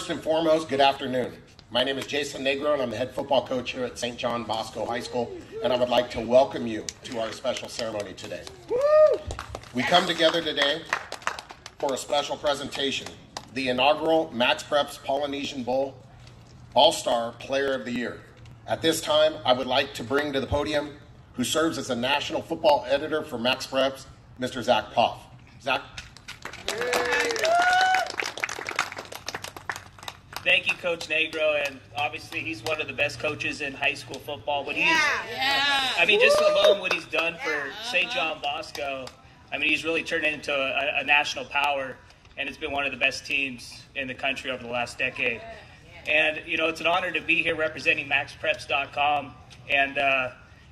First and foremost, good afternoon. My name is Jason Negro, and I'm the head football coach here at St. John Bosco High School, and I would like to welcome you to our special ceremony today. We come together today for a special presentation, the inaugural MaxPreps Polynesian Bowl All-Star Player of the Year. At this time, I would like to bring to the podium, who serves as the national football editor for MaxPreps, Mr. Zach Poff. Zach? Thank you, Coach Negro, and obviously he's one of the best coaches in high school football. I mean, just alone what he's done for St. John Bosco, I mean, he's really turned into a national power, and it's been one of the best teams in the country over the last decade. And, you know, it's an honor to be here representing MaxPreps.com. And,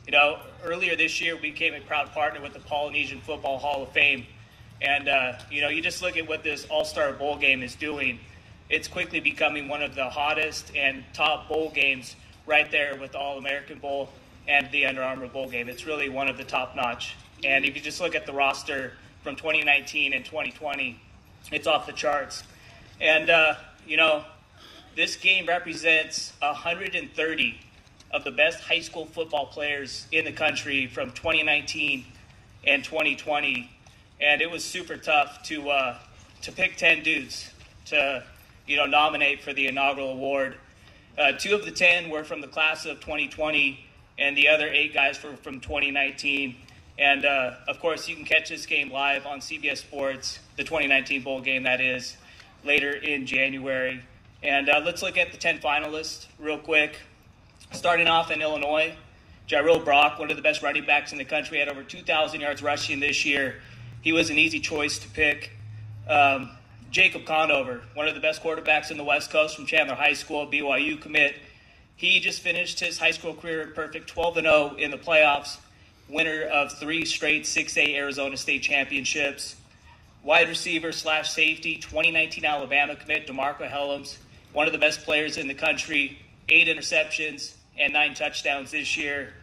you know, earlier this year we became a proud partner with the Polynesian Football Hall of Fame. And, you know, you just look at what this All-Star Bowl game is doing. It's quickly becoming one of the hottest and top bowl games right there with the All-American Bowl and the Under Armour Bowl game. It's really one of the top-notch. And if you just look at the roster from 2019 and 2020, it's off the charts. And, you know, this game represents 130 of the best high school football players in the country from 2019 and 2020. And it was super tough to pick 10 dudes to nominate for the inaugural award. 2 of the 10 were from the class of 2020, and the other 8 guys were from 2019. And, of course, you can catch this game live on CBS Sports, the 2019 bowl game, that is, later in January. And let's look at the 10 finalists real quick. Starting off in Illinois, Gerald Brock, one of the best running backs in the country, had over 2,000 yards rushing this year. He was an easy choice to pick. Jacob Conover, one of the best quarterbacks in the West Coast from Chandler High School, BYU commit. He just finished his high school career perfect, 12-0 in the playoffs, winner of 3 straight 6A Arizona State championships. Wide receiver / safety, 2019 Alabama commit, DeMarco Helms, one of the best players in the country, 8 interceptions and 9 touchdowns this year.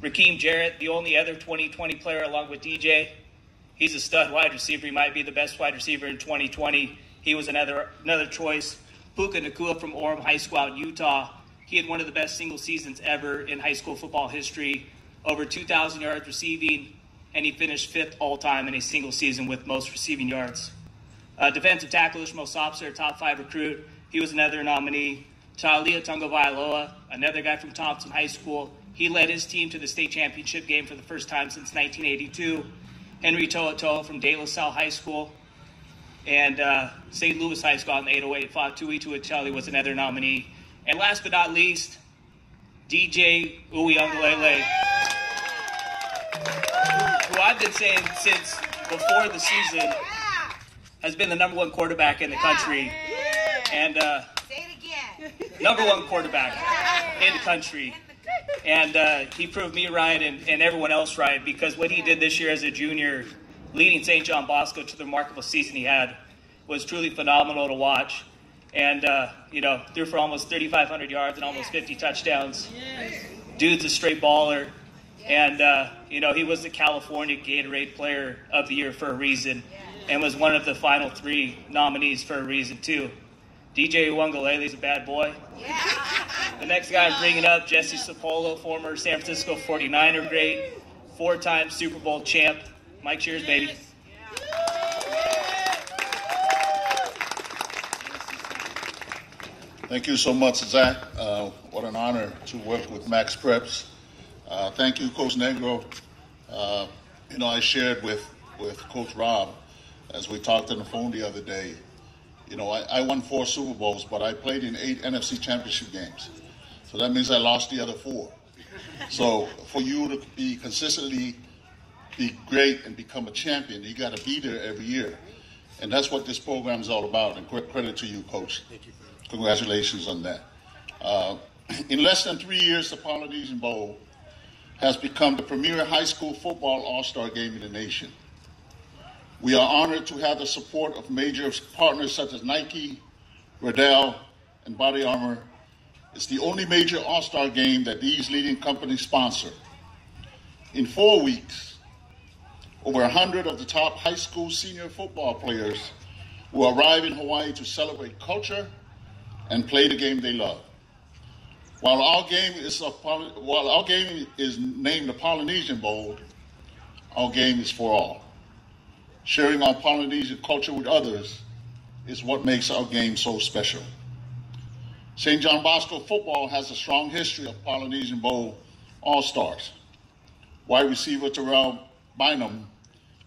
Rakim Jarrett, the only other 2020 player along with DJ. He's a stud wide receiver. He might be the best wide receiver in 2020. He was another choice. Puka Nakua from Orem High School out in Utah. He had one of the best single seasons ever in high school football history. Over 2,000 yards receiving, and he finished 5th all-time in a single season with most receiving yards. Defensive tackle Ishmael Sopser, top 5 recruit. He was another nominee. Talia Tungavailoa, another guy from Thompson High School. He led his team to the state championship game for the first time since 1982. Henry To'oto'o from De La Salle High School, and St. Louis High School in 808. Fatui Tuateli was another nominee. And last but not least, DJ Uiagalelei, who I've been saying since before the season has been the #1 quarterback in the country. And say it again. #1 quarterback in the country. And he proved me right and everyone else right, because what he did this year as a junior, leading St. John Bosco to the remarkable season he had, was truly phenomenal to watch. And, you know, threw for almost 3,500 yards and almost 50 touchdowns. Dude's a straight baller. And, you know, he was the California Gatorade Player of the Year for a reason, and was one of the final 3 nominees for a reason, too. DJ Uiagalelei is a bad boy. The next guy I'm bringing up, Jesse Sapolu, former San Francisco 49er great, 4-time Super Bowl champ. Mike, cheers, baby. Thank you so much, Zach. What an honor to work with MaxPreps. Thank you, Coach Negro. You know, I shared with Coach Rob as we talked on the phone the other day. You know, I won 4 Super Bowls, but I played in 8 NFC championship games. So that means I lost the other 4. So for you to be consistently be great and become a champion, you got to be there every year. And that's what this program is all about. And credit to you, Coach. Thank you. Congratulations on that. In less than 3 years, the Polynesian Bowl has become the premier high school football all-star game in the nation. We are honored to have the support of major partners such as Nike, Riddell, and Body Armor. It's the only major all-star game that these leading companies sponsor. In 4 weeks, over 100 of the top high school senior football players will arrive in Hawaii to celebrate culture and play the game they love. While our game is named the Polynesian Bowl, our game is for all. Sharing our Polynesian culture with others is what makes our game so special. St. John Bosco football has a strong history of Polynesian Bowl All-Stars. Wide receiver Terrell Bynum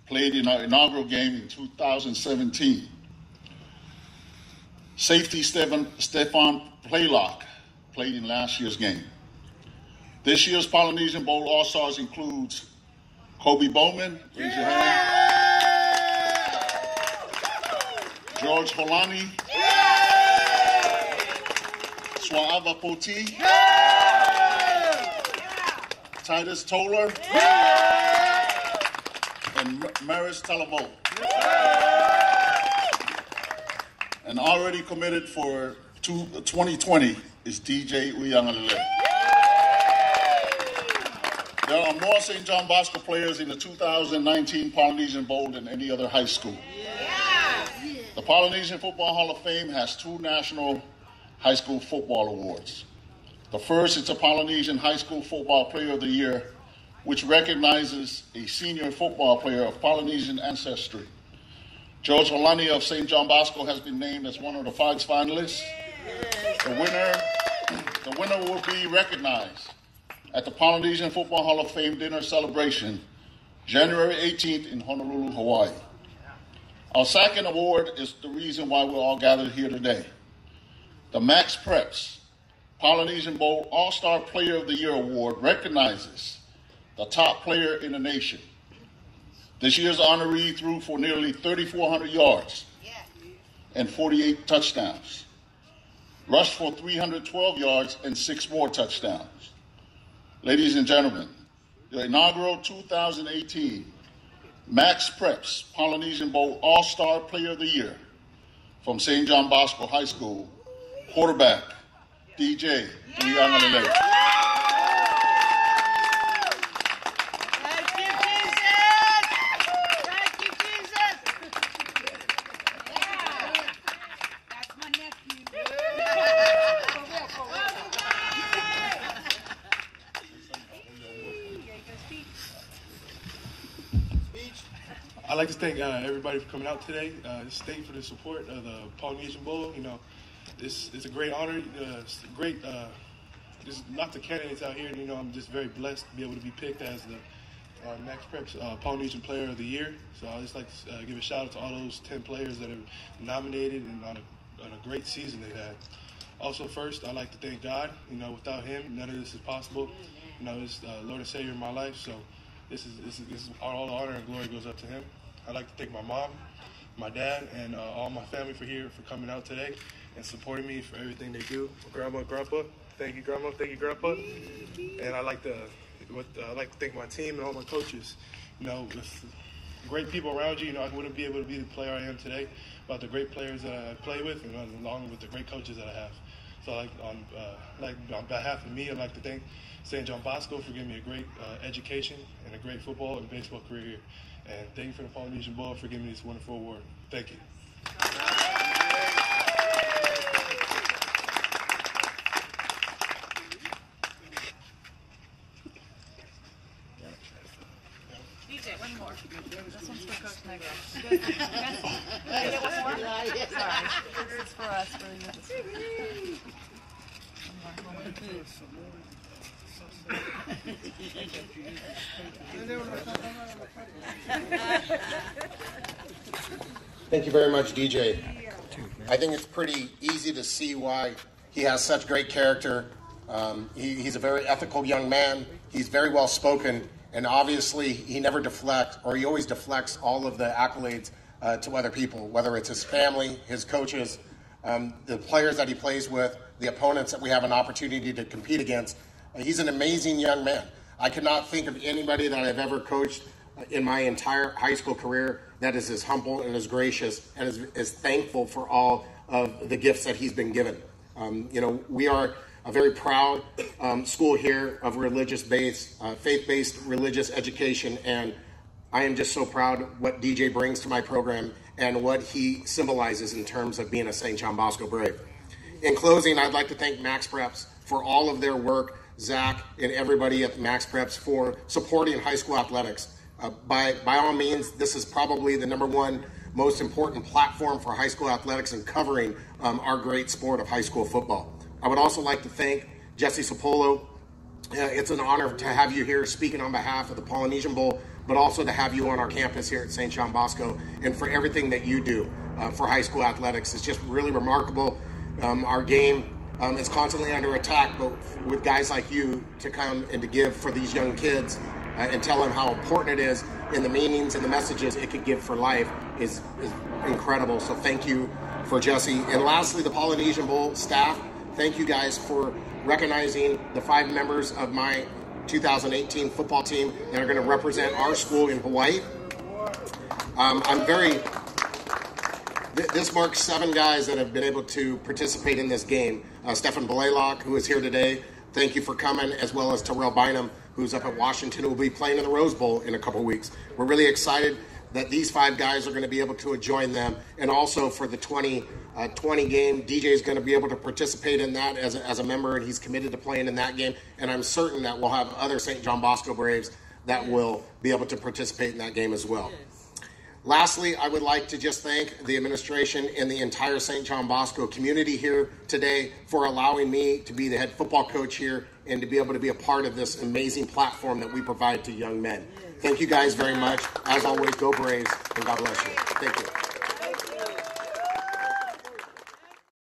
played in our inaugural game in 2017. Safety Stefan Playlock played in last year's game. This year's Polynesian Bowl All-Stars includes Kobe Bowman, raise your hand. George Holani, Swa'ava Poti, Titus Toller, and Maris Talabo. And already committed for 2020 is DJ Uiagalelei. There are more St. John Bosco players in the 2019 Polynesian Bowl than any other high school. The Polynesian Football Hall of Fame has 2 national high school football awards. The first is the Polynesian High School Football Player of the Year, which recognizes a senior football player of Polynesian ancestry. George Holani of St. John Bosco has been named as one of the 5 finalists. The winner will be recognized at the Polynesian Football Hall of Fame dinner celebration, January 18th in Honolulu, Hawaii. Our second award is the reason why we're all gathered here today. The MaxPreps Polynesian Bowl All-Star Player of the Year Award recognizes the top player in the nation. This year's honoree threw for nearly 3,400 yards and 48 touchdowns, rushed for 312 yards and 6 more touchdowns. Ladies and gentlemen, the inaugural 2018 MaxPreps Polynesian Bowl All-Star Player of the Year from St. John Bosco High School, quarterback, DJ Uiagalelei. I'd like to thank everybody for coming out today. Thank you for the support of the Polynesian Bowl. You know, it's a great honor. It's great. Just lots of candidates out here. You know, I'm just very blessed to be able to be picked as the MaxPreps Polynesian Player of the Year. So I'd just like to give a shout out to all those 10 players that are nominated and on a great season they've had. Also, first, I'd like to thank God. You know, without Him, none of this is possible. You know, He's Lord and Savior of my life. So this is all the honor and glory goes up to Him. I'd like to thank my mom, my dad, and all my family for coming out today and supporting me for everything they do. Grandma, Grandpa, thank you, Grandma, thank you, Grandpa. And I'd like to thank my team and all my coaches. You know, with great people around you, you know, I wouldn't be able to be the player I am today without the great players that I play with, and along with the great coaches that I have. So, on behalf of me, I'd like to thank St. John Bosco for giving me a great education and a great football and baseball career here. And thank you for the Polynesian Bowl for giving me this wonderful award. Thank you. DJ, one more. This one's for Coach Negro. Can I get one more? Sorry. This is for us. For you. One more. Thank you very much, DJ. I think it's pretty easy to see why he has such great character. He's a very ethical young man. He's very well spoken, and obviously he never deflects, or he always deflects all of the accolades to other people, whether it's his family, his coaches, the players that he plays with, the opponents that we have an opportunity to compete against. He's an amazing young man. I cannot think of anybody that I've ever coached in my entire high school career that is as humble and as gracious and as thankful for all of the gifts that he's been given. You know, we are a very proud school here of religious-based, faith-based religious education, and I am just so proud of what DJ brings to my program and what he symbolizes in terms of being a St. John Bosco Brave. In closing, I'd like to thank MaxPreps for all of their work, Zach and everybody at MaxPreps for supporting high school athletics. By all means, this is probably the #1 most important platform for high school athletics and covering our great sport of high school football. I would also like to thank Jesse Sapolu. It's an honor to have you here speaking on behalf of the Polynesian Bowl, but also to have you on our campus here at St. John Bosco, and for everything that you do for high school athletics. It's just really remarkable. Our game is constantly under attack, but with guys like you to come and to give for these young kids and tell them how important it is, and the meanings and the messages it could give for life is incredible. So thank you for Jesse. And lastly, the Polynesian Bowl staff, thank you guys for recognizing the 5 members of my 2018 football team that are going to represent our school in Hawaii. This marks 7 guys that have been able to participate in this game. Stefan Blaylock, who is here today, thank you for coming, as well as Terrell Bynum, who's up at Washington, who will be playing in the Rose Bowl in a couple of weeks. We're really excited that these 5 guys are going to be able to join them, and also for the 2020 game, DJ is going to be able to participate in that as a member, and he's committed to playing in that game. And I'm certain that we'll have other St. John Bosco Braves that will be able to participate in that game as well. Lastly, I would like to just thank the administration and the entire St. John Bosco community here today for allowing me to be the head football coach here and to be able to be a part of this amazing platform that we provide to young men. Thank you guys very much. As always, go Braves, and God bless you. Thank you.